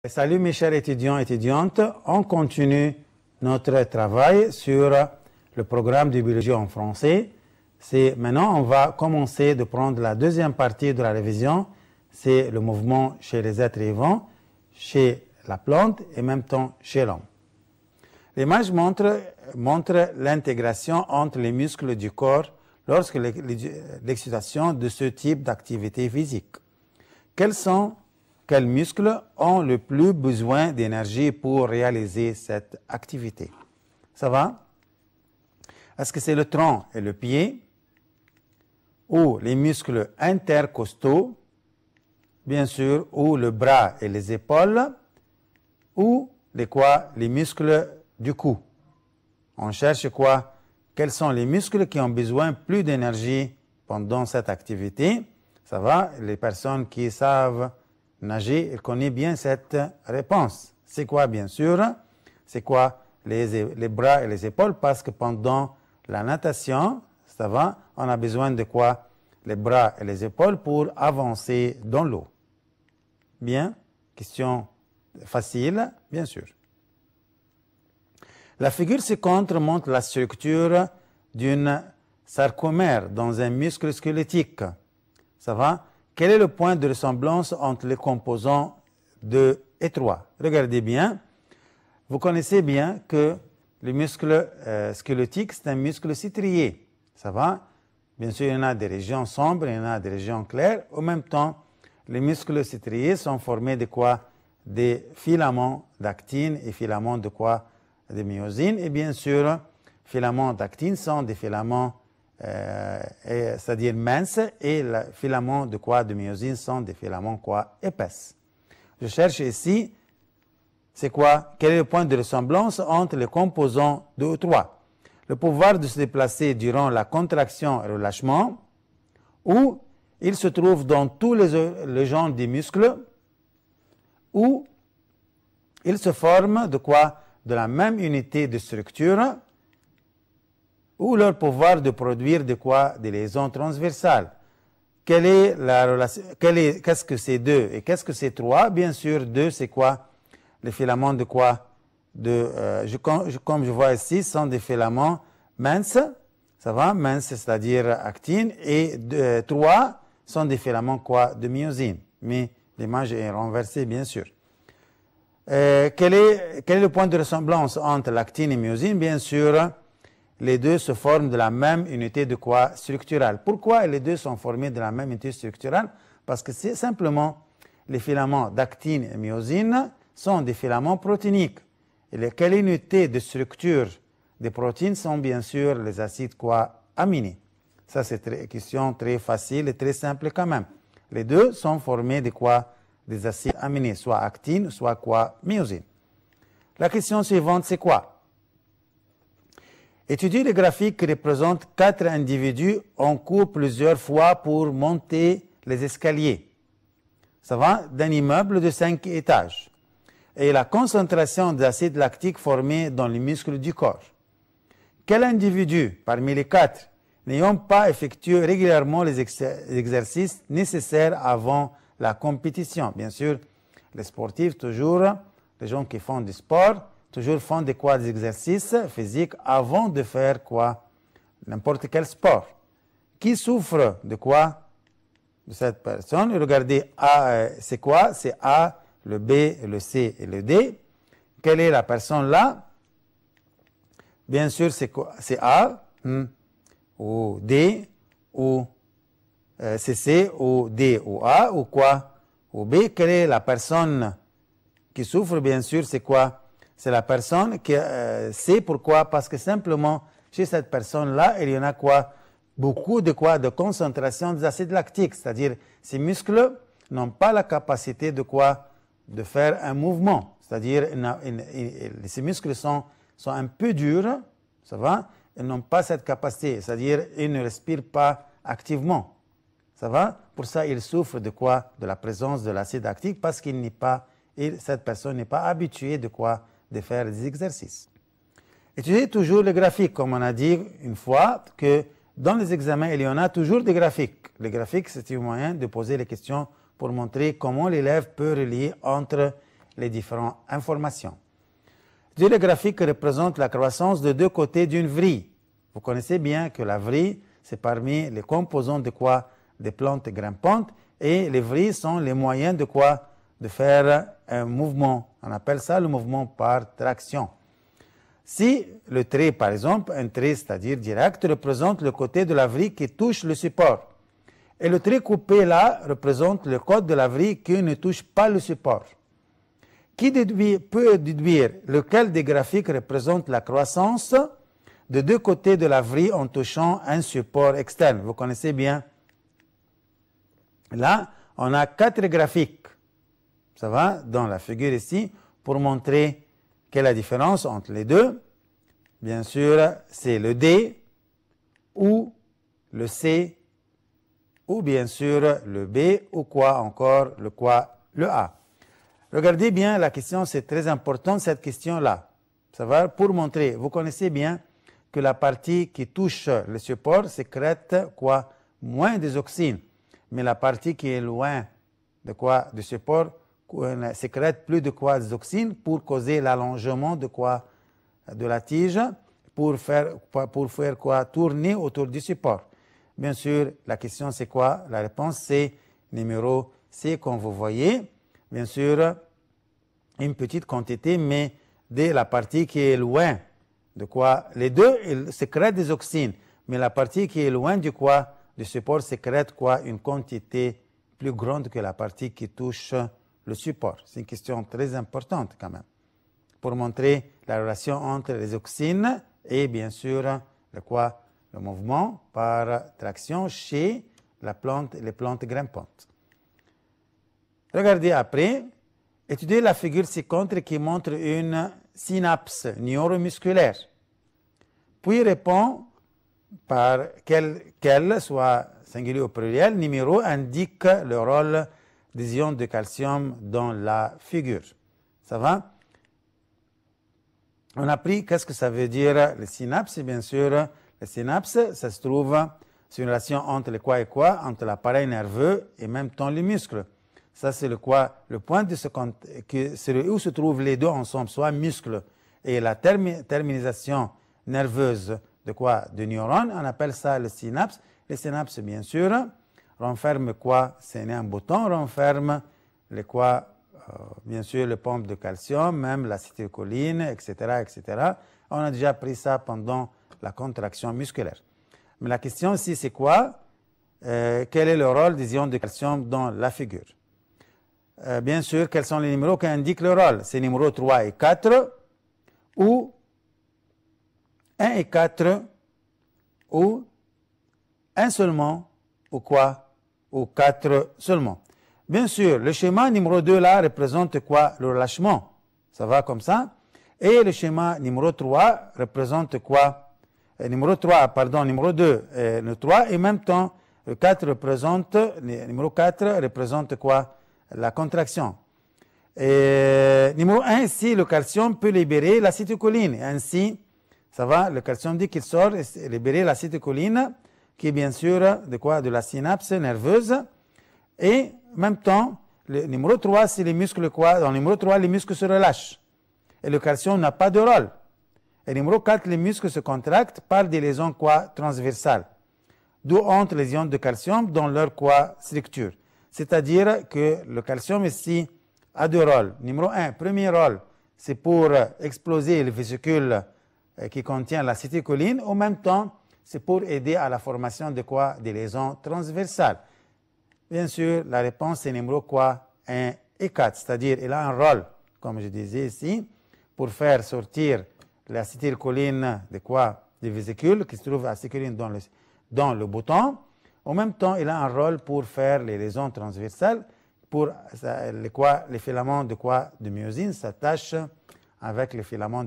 Salut mes chers étudiants et étudiantes, on continue notre travail sur le programme de biologie en français. Maintenant, on va commencer de prendre la deuxième partie de la révision, c'est le mouvement chez les êtres vivants, chez la plante et en même temps chez l'homme. L'image montre l'intégration entre les muscles du corps lorsque l'excitation de ce type d'activité physique. Quels muscles ont le plus besoin d'énergie pour réaliser cette activité? Ça va? Est-ce que c'est le tronc et le pied ou les muscles intercostaux, bien sûr, ou le bras et les épaules ou les muscles du cou? On cherche quoi? Quels sont les muscles qui ont besoin plus d'énergie pendant cette activité? Ça va? Les personnes qui savent nager, ils connaissent bien cette réponse. C'est quoi, bien sûr? C'est quoi les bras et les épaules? Parce que pendant la natation, ça va, on a besoin de quoi? Les bras et les épaules pour avancer dans l'eau. Bien? Question facile, bien sûr. La figure ci-contre montre la structure d'une sarcomère dans un muscle squelettique. Ça va? Quel est le point de ressemblance entre les composants 2 et 3? Regardez bien. Vous connaissez bien que le muscle squelettique, c'est un muscle strié. Ça va? Bien sûr, il y en a des régions sombres, il y en a des régions claires. En même temps, les muscles striés sont formés de quoi? Des filaments d'actine et filaments de quoi? De myosine. Et bien sûr, filaments d'actine sont des filaments c'est-à-dire minces, et les filaments de quoi? De myosine sont des filaments quoi? Épaisses. Je cherche ici, c'est quoi? Quel est le point de ressemblance entre les composants 2 ou 3? Le pouvoir de se déplacer durant la contraction et le relâchement, ou il se trouve dans tous les genres des muscles, ou il se forme de quoi? De la même unité de structure, ou leur pouvoir de produire de quoi? Des liaisons transversales. Quelle est la relation? Qu'est-ce que c'est 2 et qu'est-ce que c'est 3? Bien sûr, 2, c'est quoi? Les filaments de quoi? Comme je vois ici, sont des filaments minces. Ça va? Minces, c'est-à-dire actine. Et 3 sont des filaments quoi? De myosine. Mais l'image est renversée, bien sûr. Quel est le point de ressemblance entre l'actine et myosine? Bien sûr, les deux se forment de la même unité de quoi? Structurale. Pourquoi les deux sont formés de la même unité structurale? Parce que c'est simplement les filaments d'actine et myosine sont des filaments protéiniques. Et quelle unité de structure des protéines sont bien sûr les acides quoi? Aminés. Ça, c'est une question très facile et très simple quand même. Les deux sont formés de quoi? Des acides aminés, soit actine, soit quoi? Myosine. La question suivante, c'est quoi? Étudiez le graphique qui représente 4 individus en cours plusieurs fois pour monter les escaliers. Ça va? D'un immeuble de 5 étages. Et la concentration d'acide lactique formée dans les muscles du corps. Quel individu, parmi les 4, n'ayant pas effectué régulièrement les exercices nécessaires avant la compétition? Bien sûr, les sportifs, toujours, les gens qui font du sport, toujours font des exercices physiques avant de faire quoi? N'importe quel sport. Qui souffre de quoi? De cette personne. Regardez, A, c'est quoi? C'est A, le B, le C et le D. Quelle est la personne là? Bien sûr, c'est quoi? C'est A, ou D, ou c'est C, ou D, ou A, ou quoi? Ou B. Quelle est la personne qui souffre? Bien sûr, c'est quoi? C'est la personne qui sait pourquoi, parce que simplement, chez cette personne-là, il y en a quoi? Beaucoup de quoi? De concentration des acides lactiques, c'est-à-dire ces muscles n'ont pas la capacité de quoi? De faire un mouvement, c'est-à-dire ces muscles sont un peu durs, ça va? Ils n'ont pas cette capacité, c'est-à-dire ils ne respirent pas activement, ça va? Pour ça, ils souffrent de quoi? De la présence de l'acide lactique, parce cette personne n'est pas habituée de quoi? De faire des exercices. Étudiez toujours le graphique, comme on a dit une fois, que dans les examens, il y en a toujours des graphiques. Les graphiques, c'est un moyen de poser les questions pour montrer comment l'élève peut relier entre les différentes informations. Le graphique représente la croissance de deux côtés d'une vrille. Vous connaissez bien que la vrille, c'est parmi les composants de quoi? Des plantes grimpantes, et les vrilles sont les moyens de quoi? De faire un mouvement. On appelle ça le mouvement par traction. Si le trait, par exemple, un trait, c'est-à-dire direct, représente le côté de la vrille qui touche le support, et le trait coupé là représente le côté de la vrille qui ne touche pas le support. Qui peut déduire lequel des graphiques représente la croissance de deux côtés de la vrille en touchant un support externe? Vous connaissez bien. Là, on a 4 graphiques. Ça va dans la figure ici pour montrer quelle est la différence entre les deux. Bien sûr, c'est le D ou le C ou bien sûr le B ou quoi encore le A. Regardez bien la question, c'est très important cette question-là. Ça va pour montrer, vous connaissez bien que la partie qui touche le support sécrète quoi? Moins des auxines. Mais la partie qui est loin de quoi? Du support sécrète plus de quoi? Des auxines pour causer l'allongement de quoi? De la tige pour faire quoi? Tourner autour du support. Bien sûr, la question c'est quoi? La réponse c'est numéro C comme vous voyez. Bien sûr, une petite quantité, mais de la partie qui est loin de quoi? Les deux ils sécrètent des auxines, mais la partie qui est loin du quoi? Du support sécrète quoi? Une quantité plus grande que la partie qui touche le support. C'est une question très importante quand même, pour montrer la relation entre les auxines et bien sûr le mouvement par traction chez les plantes grimpantes. Regardez après, étudiez la figure ci-contre qui montre une synapse neuromusculaire. Puis répond par quel, soit singulier ou pluriel, numéro indique le rôle des ions de calcium dans la figure. Ça va? On a appris qu'est-ce que ça veut dire les synapses. Bien sûr, les synapses, ça se trouve, c'est une relation entre le quoi et quoi, entre l'appareil nerveux et même temps les muscles. Ça, c'est le point où se trouvent les deux ensemble, soit muscles et la terminisation nerveuse de neurones, on appelle ça le synapse. Les synapses, bien sûr, renferment quoi? C'est un bouton, renferme bien sûr, les pompes de calcium, même l'acétylcholine, etc., etc. On a déjà pris ça pendant la contraction musculaire. Mais la question ici, c'est quoi? Quel est le rôle des ions de calcium dans la figure? Bien sûr, quels sont les numéros qui indiquent le rôle? C'est numéros 3 et 4, ou 1 et 4, ou 1 seulement, ou quoi? Ou 4 seulement. Bien sûr, le schéma numéro 2 là représente quoi? Le relâchement. Ça va comme ça. Et le schéma numéro 3 représente quoi? Numéro 2, le 3, et en même temps, le 4 représente, numéro 4 représente quoi? La contraction. Et numéro 1, ici, le calcium peut libérer l'acétylcholine. Ainsi, ça va, le calcium dit qu'il sort et libérer l'acétylcholine, qui est bien sûr de la synapse nerveuse. Et en même temps, le numéro 3, c'est les muscles quoi? Dans le numéro 3, les muscles se relâchent. Et le calcium n'a pas de rôle. Et numéro 4, les muscles se contractent par des liaisons transversales. D'où entrent les ions de calcium dans leur structure. C'est-à-dire que le calcium ici a 2 rôles. Numéro 1, premier rôle, c'est pour exploser les vésicules qui contiennent l'acétylcholine. En même temps, c'est pour aider à la formation de des liaisons transversales. Bien sûr, la réponse est numéro 1 et 4. C'est-à-dire, il a un rôle, comme je disais ici, pour faire sortir l'acétylcholine des vésicules qui se trouve acétylcholine dans le bouton. En même temps, il a un rôle pour faire les liaisons transversales, pour les filaments de myosine s'attachent avec les filaments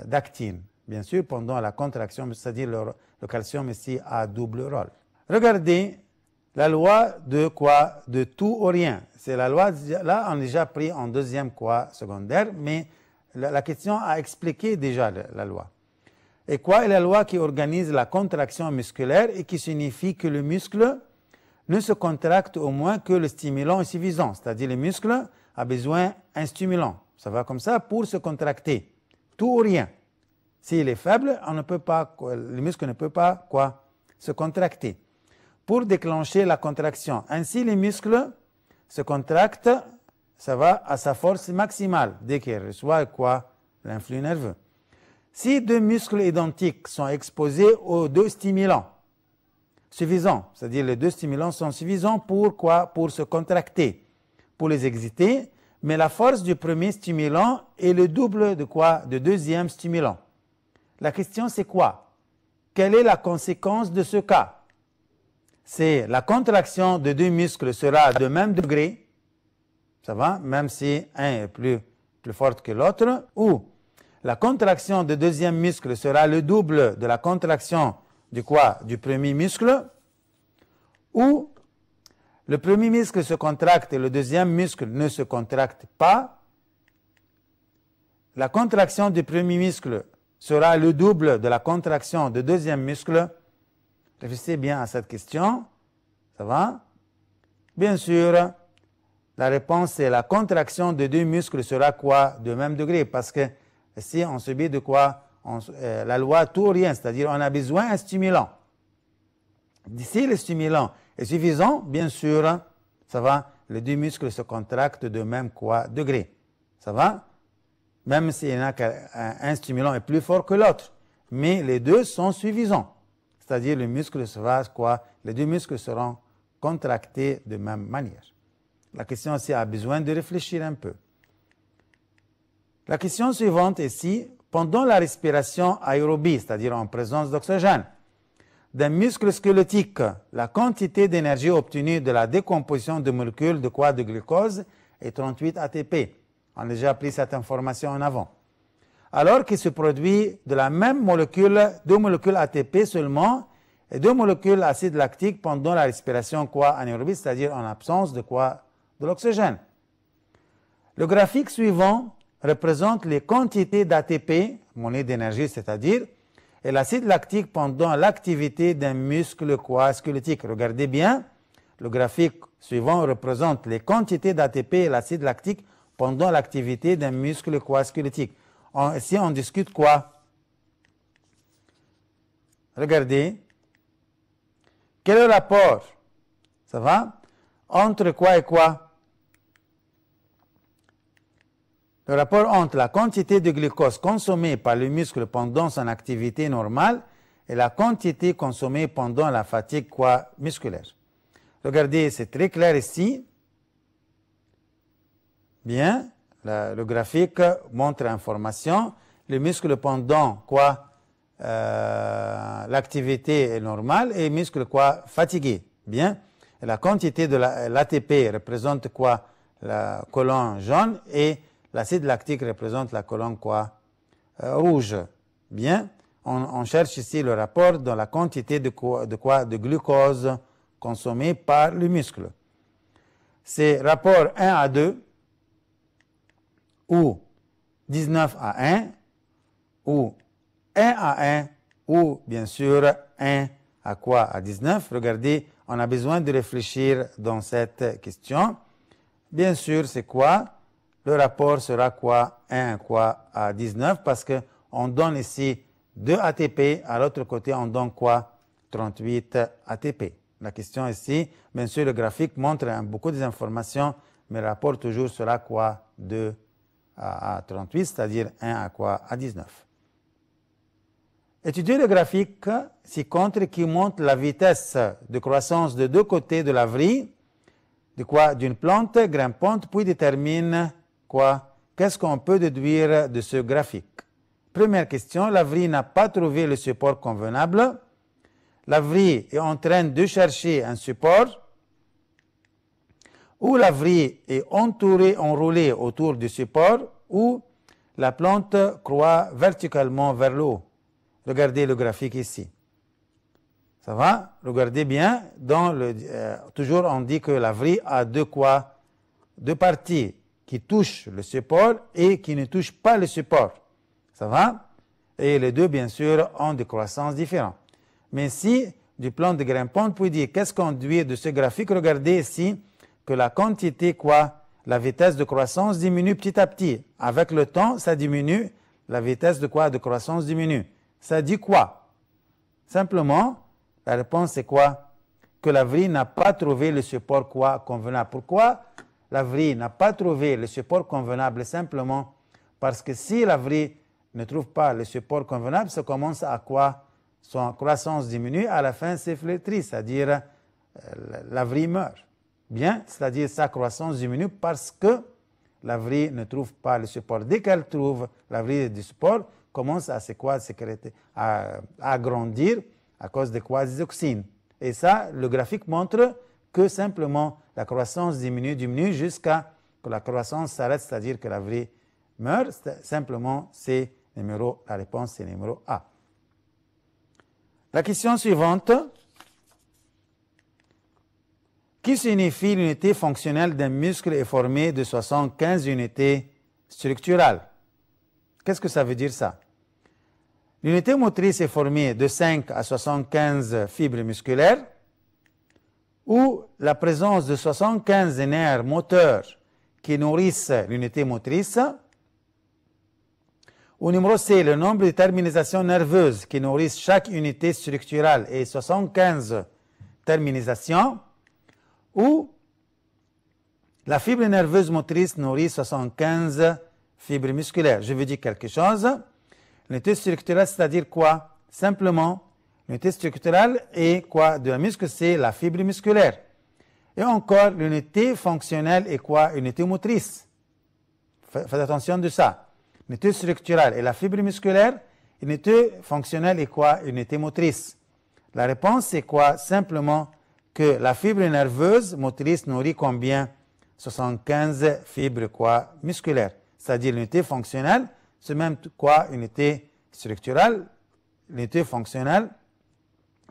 d'actine. Bien sûr, pendant la contraction, c'est-à-dire le calcium ici a double rôle. Regardez la loi de tout ou rien. C'est la loi, là, on a déjà pris en deuxième secondaire, mais la question a expliqué déjà la loi. Et quoi est la loi qui organise la contraction musculaire et qui signifie que le muscle ne se contracte au moins que le stimulant est suffisant. C'est-à-dire les muscles a besoin d'un stimulant. Ça va comme ça pour se contracter. Tout ou rien. S'il est faible, on ne peut pas, le muscle ne peut pas se contracter. Pour déclencher la contraction, ainsi les muscles se contractent, ça va à sa force maximale dès qu'il reçoit l'influx nerveux. Si deux muscles identiques sont exposés aux deux stimulants suffisants, c'est-à-dire les deux stimulants sont suffisants pour se contracter, pour les exciter, mais la force du premier stimulant est le double de deuxième stimulant. La question c'est quoi? Quelle est la conséquence de ce cas? C'est la contraction de deux muscles sera de même degré, ça va, même si un est plus fort que l'autre, ou la contraction de deuxième muscle sera le double de la contraction du premier muscle, ou le premier muscle se contracte et le deuxième muscle ne se contracte pas. La contraction du premier muscle sera le double de la contraction du deuxième muscle. Réfléchissez bien à cette question. Ça va? Bien sûr, la réponse est la contraction de deux muscles sera de même degré, parce que si on subit la loi tout ou rien, c'est-à-dire on a besoin d'un stimulant. Si le stimulant est suffisant, bien sûr, ça va, les deux muscles se contractent de même degré. Ça va? Même s'il y en a qu'un stimulant est plus fort que l'autre, mais les deux sont suffisants. C'est-à-dire les deux muscles seront contractés de même manière. La question aussi a besoin de réfléchir un peu. La question suivante est si, pendant la respiration aérobie, c'est-à-dire en présence d'oxygène, d'un muscle squelettique, la quantité d'énergie obtenue de la décomposition de molécules de glucose est 38 ATP. On a déjà pris cette information en avant. Alors qu'il se produit de la même molécule, 2 molécules ATP seulement, et 2 molécules acide lactique pendant la respiration anaérobie, c'est-à-dire en absence de l'oxygène. Le graphique suivant représente les quantités d'ATP, monnaie d'énergie, c'est-à-dire, et l'acide lactique pendant l'activité d'un muscle squelettique. Regardez bien, le graphique suivant représente les quantités d'ATP et l'acide lactique pendant l'activité d'un muscle squelettique. Ici, on discute quoi? Regardez. Quel est le rapport? Ça va? Entre quoi et quoi? Le rapport entre la quantité de glucose consommée par le muscle pendant son activité normale et la quantité consommée pendant la fatigue musculaire. Regardez, c'est très clair ici. Bien, le graphique montre l'information. Le muscle pendant l'activité est normale et le muscle fatigué. Bien, et la quantité de l'ATP représente la colonne jaune et l'acide lactique représente la colonne rouge. Bien, on cherche ici le rapport dans la quantité de glucose consommée par le muscle. C'est rapport 1 à 2 ou 19 à 1 ou 1 à 1 ou bien sûr 1 à 19. Regardez, on a besoin de réfléchir dans cette question. Bien sûr, c'est quoi? Le rapport sera 1 à 19 parce qu'on donne ici 2 ATP, à l'autre côté on donne 38 ATP. La question ici, bien sûr, le graphique montre beaucoup d'informations, mais le rapport toujours sera 2 à 38, c'est-à-dire 1 à 19. Étudier le graphique ci-contre qui montre la vitesse de croissance de deux côtés de la vrille, d'une plante grimpante, puis détermine qu'est-ce qu'on peut déduire de ce graphique. Première question, la vrille n'a pas trouvé le support convenable. La vrille est en train de chercher un support, ou la vrille est enroulée autour du support, ou la plante croît verticalement vers le haut. Regardez le graphique ici. Ça va? Regardez bien. Toujours on dit que la vrille a deux parties qui touchent le support et qui ne touchent pas le support. Ça va? Et les deux, bien sûr, ont des croissances différentes. Mais si, du plan de grimpante, on peut dire qu'est-ce qu'on déduit de ce graphique? Regardez ici que la quantité la vitesse de croissance diminue petit à petit. Avec le temps, ça diminue. La vitesse de quoi? De croissance diminue. Ça dit quoi? Simplement, la réponse c'est quoi? Que la vrille n'a pas trouvé le support quoi convenable. Pourquoi la vrille n'a pas trouvé le support convenable? Simplement parce que si la vrille ne trouve pas le support convenable, ça commence à quoi? Son croissance diminue, à la fin c'est flétri, c'est-à-dire la vrille meurt. Bien, c'est-à-dire sa croissance diminue parce que la vrille ne trouve pas le support. Dès qu'elle trouve la vrille du support, commence à sécréter, à grandir à cause de quoi? Des auxines. Et ça, le graphique montre que simplement la croissance diminue jusqu'à que la croissance s'arrête, c'est-à-dire que la vrille meurt. Simplement, c'est la réponse c'est numéro A. La question suivante. Qui signifie l'unité fonctionnelle d'un muscle est formée de 75 unités structurales? Qu'est-ce que ça veut dire ça? L'unité motrice est formée de 5 à 75 fibres musculaires ou la présence de 75 nerfs moteurs qui nourrissent l'unité motrice. Au numéro C, le nombre de terminaisons nerveuses qui nourrissent chaque unité structurale est 75 terminaisons. Ou la fibre nerveuse motrice nourrit 75 fibres musculaires. Je veux dire quelque chose. L'unité structurelle, c'est-à-dire quoi? Simplement, l'unité structurelle est quoi? De la muscle, c'est la fibre musculaire. Et encore, l'unité fonctionnelle est quoi? Unité motrice. Faites attention de ça. L'unité structurelle est la fibre musculaire. L'unité fonctionnelle est quoi? Unité motrice. La réponse, c'est quoi? Simplement que la fibre nerveuse motrice nourrit combien? 75 fibres quoi? Musculaires. C'est-à-dire l'unité fonctionnelle, c'est même quoi? Unité structurelle. L'unité fonctionnelle,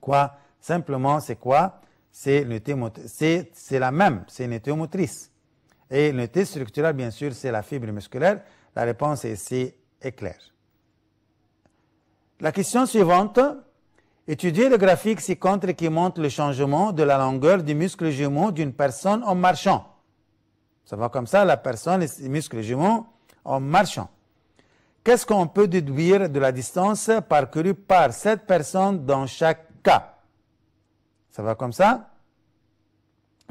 quoi? Simplement, c'est quoi? C'est l'unité motrice. C'est la même, c'est une unité motrice. Et l'unité structurelle, bien sûr, c'est la fibre musculaire. La réponse ici est claire. La question suivante. Étudiez le graphique ci-contre qui montre le changement de la longueur du muscle jumeau d'une personne en marchant. Ça va comme ça, la personne, les muscles jumeaux en marchant. Qu'est-ce qu'on peut déduire de la distance parcourue par cette personne dans chaque cas? Ça va comme ça?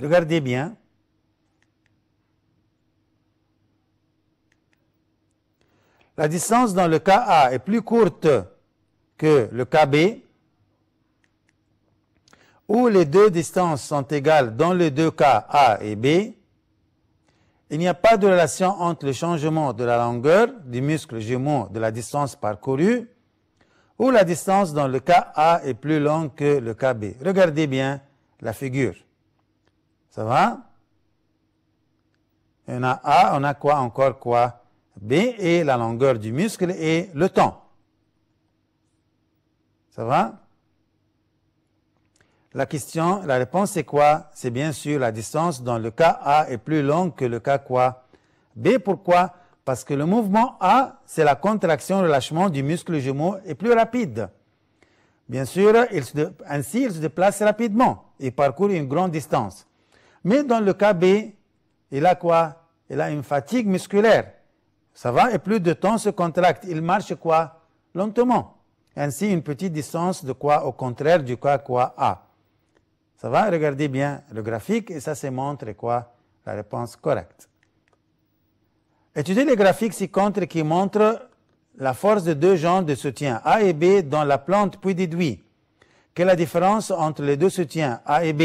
Regardez bien. La distance dans le cas A est plus courte que le cas B, où les deux distances sont égales dans les deux cas A et B. Il n'y a pas de relation entre le changement de la longueur du muscle jumeau de la distance parcourue, où la distance dans le cas A est plus longue que le cas B. Regardez bien la figure. Ça va? On a A, on a quoi encore quoi? B et la longueur du muscle et le temps. Ça va? La réponse c'est quoi? C'est bien sûr la distance dans le cas A est plus longue que le cas quoi? B. Pourquoi? Parce que le mouvement A, c'est la contraction-relâchement du muscle jumeau est plus rapide. Bien sûr, ainsi il se déplace rapidement et parcourt une grande distance. Mais dans le cas B, il a quoi? Il a une fatigue musculaire. Ça va? Et plus de temps se contracte. Il marche quoi? Lentement. Ainsi, une petite distance de quoi? Au contraire du cas quoi? A. Ça va? Regardez bien le graphique et ça se montre quoi? La réponse correcte. Étudiez les graphiques ci-contre qui montrent la force de deux jambes de soutien A et B dans la plante puis déduit. Quelle est la différence entre les deux soutiens A et B?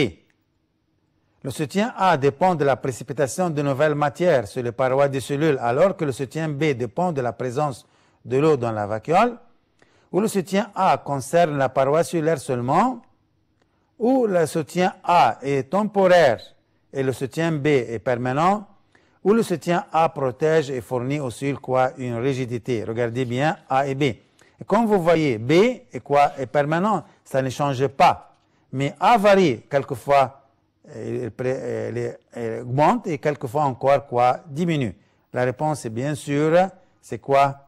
Le soutien A dépend de la précipitation de nouvelles matières sur les parois des cellules, alors que le soutien B dépend de la présence de l'eau dans la vacuole, ou le soutien A concerne la paroi cellulaire seulement, ou le soutien A est temporaire et le soutien B est permanent, ou le soutien A protège et fournit au sol quoi? Une rigidité. Regardez bien A et B. Et comme vous voyez, B est quoi? Est permanent, ça ne change pas. Mais A varie, quelquefois il augmente et quelquefois encore quoi? Diminue. La réponse est bien sûr, c'est quoi?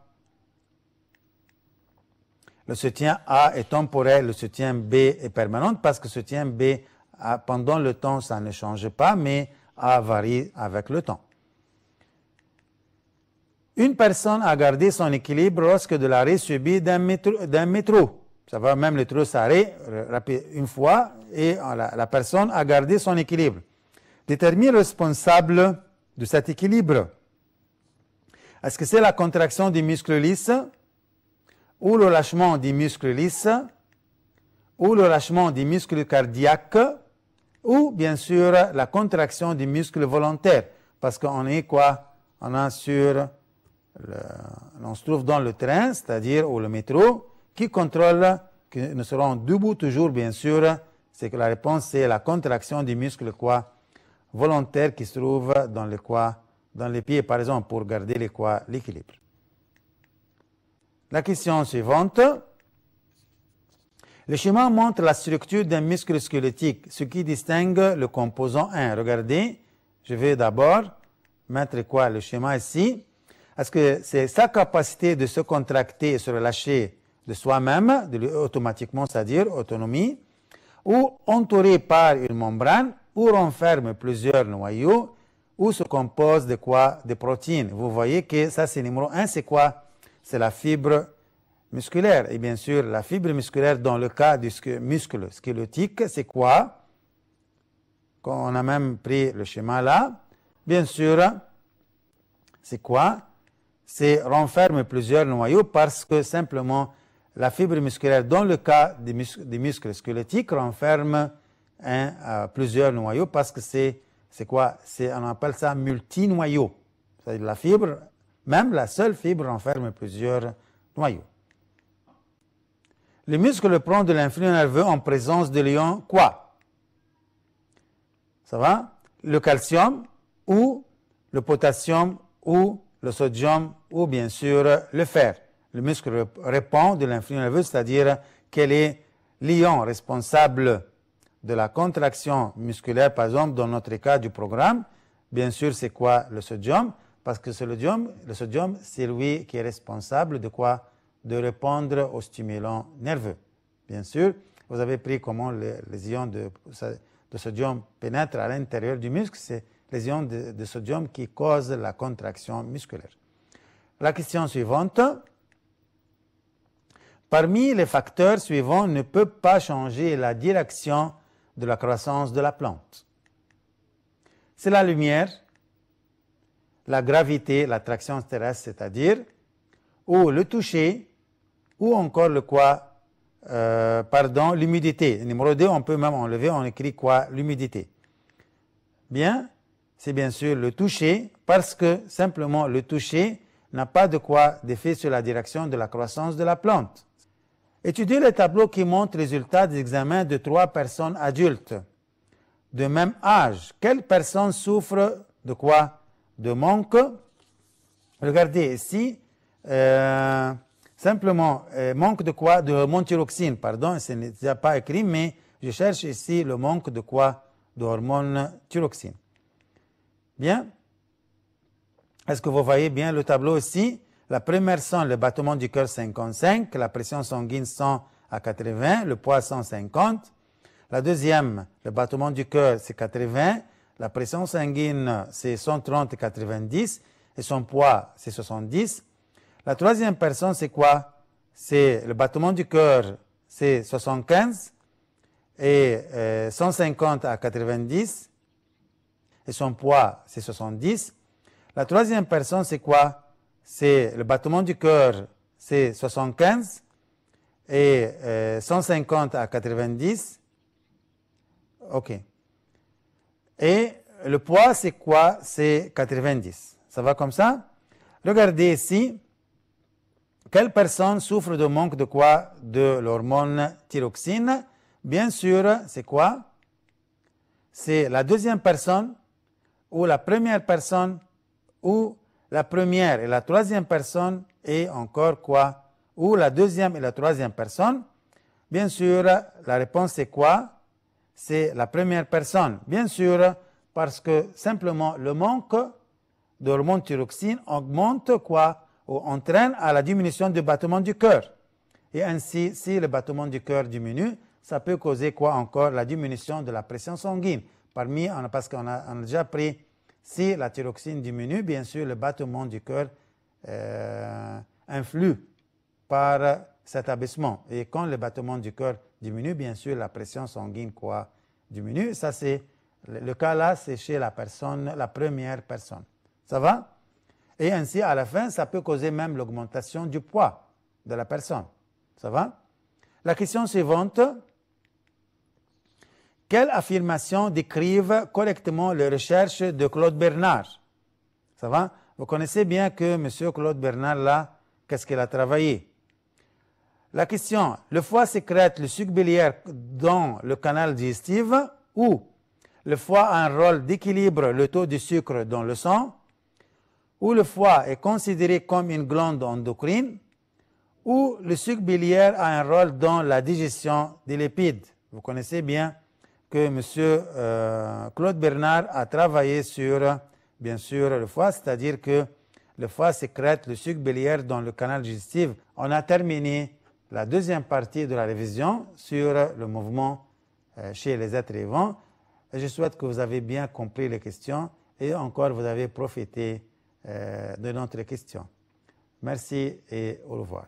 Le soutien A est temporaire, le soutien B est permanent parce que le soutien B, pendant le temps, ça ne change pas, mais A varie avec le temps. Une personne a gardé son équilibre lorsque de l'arrêt subi d'un métro. Ça va, même le métro s'arrête une fois et la personne a gardé son équilibre. Détermine le responsable de cet équilibre. Est-ce que c'est la contraction du muscle lisse ou le relâchement du muscle lisse ou le relâchement du muscle cardiaque ou bien sûr la contraction du muscle volontaire? Parce qu'on est quoi? On se trouve dans le train, c'est-à-dire ou le métro, qui contrôle, que nous serons debout toujours bien sûr, c'est que la réponse c'est la contraction du muscle quoi? Volontaire qui se trouve dans le quoi? Dans les pieds par exemple pour garder l'équilibre. La question suivante. Le schéma montre la structure d'un muscle squelettique, ce qui distingue le composant 1. Regardez, je vais d'abord mettre quoi? Le schéma ici. Est-ce que c'est sa capacité de se contracter et se relâcher de soi-même, automatiquement, c'est-à-dire autonomie, ou entouré par une membrane, ou renferme plusieurs noyaux, ou se compose de quoi? De protéines. Vous voyez que ça, c'est numéro 1, c'est quoi? C'est la fibre musculaire. Et bien sûr, la fibre musculaire, dans le cas du muscle squelettique, c'est quoi? On a même pris le schéma là. Bien sûr, c'est quoi? C'est renferme plusieurs noyaux parce que simplement la fibre musculaire, dans le cas des muscles squelettiques, renferme plusieurs noyaux parce que c'est quoi? On appelle ça multinoyau. C'est-à-dire la fibre, même la seule fibre renferme plusieurs noyaux. Le muscle prend de l'influx nerveux en présence de l'ion quoi? Ça va? Le calcium ou le potassium ou le sodium ou bien sûr le fer. Le muscle répond de l'influx nerveux, c'est-à-dire quel est l'ion responsable de la contraction musculaire, par exemple dans notre cas du programme. Bien sûr, c'est quoi? Le sodium, parce que le sodium, c'est lui qui est responsable de quoi? De répondre aux stimulants nerveux. Bien sûr, vous avez pris comment les ions de sodium pénètrent à l'intérieur du muscle, c'est les ions de sodium qui causent la contraction musculaire. La question suivante. Parmi les facteurs suivants ne peut pas changer la direction de la croissance de la plante. C'est la lumière, la gravité, l'attraction terrestre, c'est-à-dire, ou le toucher, ou encore le quoi, l'humidité. Numéro 2, on peut même enlever, on écrit quoi? L'humidité. Bien, c'est bien sûr le toucher, parce que simplement le toucher n'a pas de quoi d'effet sur la direction de la croissance de la plante. Étudiez les tableaux qui montrent les résultats des examens de 3 personnes adultes de même âge. Quelle personne souffre de quoi? De manque. Regardez ici, simplement, manque de quoi? De hormone thyroxine, pardon, ce n'est déjà pas écrit, mais je cherche ici le manque de quoi? De hormone thyroxine. Bien. Est-ce que vous voyez bien le tableau ici? La première son, le battement du cœur 55, la pression sanguine 100 à 80, le poids 150. La deuxième, le battement du cœur c'est 80, la pression sanguine c'est 130 et 90 et son poids c'est 70. La troisième personne c'est quoi? C'est le battement du cœur c'est 75 et 150 à 90 et son poids c'est 70. La troisième personne c'est quoi? C'est le battement du cœur, c'est 75 et 150 à 90. OK. Et le poids, c'est quoi? C'est 90. Ça va comme ça? Regardez ici. Quelle personne souffre de manque de quoi? De l'hormone thyroxine. Bien sûr, c'est quoi? C'est la deuxième personne ou la première personne ou la première et la troisième personne et encore quoi? Ou la deuxième et la troisième personne. Bien sûr, la réponse c'est quoi? C'est la première personne. Bien sûr, parce que simplement le manque d'hormone thyroxine augmente quoi? Ou entraîne à la diminution du battement du cœur. Et ainsi, si le battement du cœur diminue, ça peut causer quoi encore? La diminution de la pression sanguine. Parce qu'on a déjà pris, si la thyroxine diminue, bien sûr, le battement du cœur influe par cet abaissement. Et quand le battement du cœur diminue, bien sûr, la pression sanguine diminue. Ça, c'est le cas là, c'est chez la première personne. Ça va? Et ainsi, à la fin, ça peut causer même l'augmentation du poids de la personne. Ça va? La question suivante. Quelles affirmations décrivent correctement les recherches de Claude Bernard? Ça va? Vous connaissez bien que M. Claude Bernard, là, qu'est-ce qu'il a travaillé? La question, le foie sécrète le suc biliaire dans le canal digestif ou le foie a un rôle d'équilibre le taux de sucre dans le sang ou le foie est considéré comme une glande endocrine ou le suc biliaire a un rôle dans la digestion des lipides. Vous connaissez bien que M. Claude Bernard a travaillé sur, bien sûr, le foie, c'est-à-dire que le foie sécrète le suc biliaire dans le canal digestif. On a terminé la deuxième partie de la révision sur le mouvement chez les êtres vivants. Et je souhaite que vous avez bien compris les questions et encore vous avez profité de notre question. Merci et au revoir.